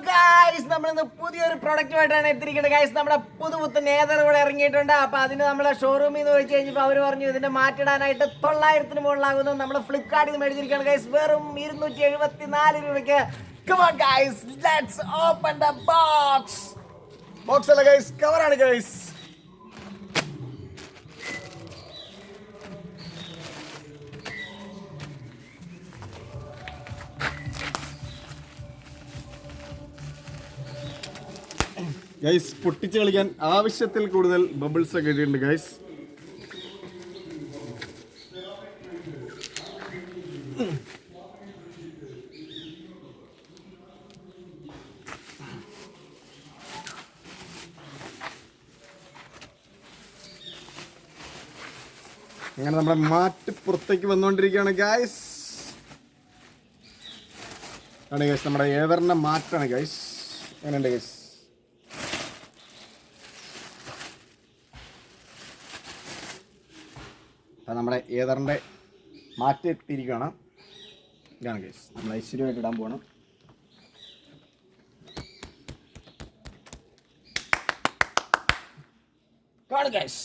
Guys നമ്മളിന്ന് പുതിയൊരു പ്രൊഡക്റ്റുമായിട്ടാണ് എത്തിയിരിക്കുന്നത് ഗൈസ്. നമ്മുടെ പുതുപുത്തൻ ഏതർ ഇവിടെ ഇറങ്ങിയിട്ടുണ്ട്. അപ്പോൾ അതിന് നമ്മളെ ഷോറൂമിൽ നിന്ന് ചോദിച്ചു കഴിഞ്ഞപ്പോൾ അവർ പറഞ്ഞു ഇതിന്റെ മാറ്റിടാനായിട്ട് 900-ന് മുകളിലാകുന്നത് നമ്മൾ ഫ്ലിപ്കാർട്ടിൽ നിന്ന് മേടിച്ചിരിക്കുകയാണ് ഗൈസ്. വെറും 274 രൂപയ്ക്ക്. Come on guys, let's open the box. Box അല്ല ഗൈസ്, കവറാണ് ഗൈസ്. ഗൈസ് പൊട്ടിച്ച് കളിക്കാൻ ആവശ്യത്തിൽ കൂടുതൽ ബബിൾസ് ഒക്കെ ഇട്ടിട്ടുണ്ട് ഗൈസ്. അങ്ങനെ നമ്മുടെ മാറ്റ് പുറത്തേക്ക് വന്നുകൊണ്ടിരിക്കുകയാണ് ഗൈസ്. ആണ് ഗൈസ് നമ്മുടെ ഏതറിന്റെ മാറ്റാണ് ഗൈസ്. എങ്ങനെയുണ്ട് ഗൈസ്? നമ്മുടെ ഏതറിൻ്റെ മാറ്റി എത്തിയിരിക്കുകയാണ്. ഇതാണ് ഗൈസ് നമ്മൾ ഐശ്വര്യമായിട്ട് ഇടാൻ പോകണം. കാണു ഗൈസ്.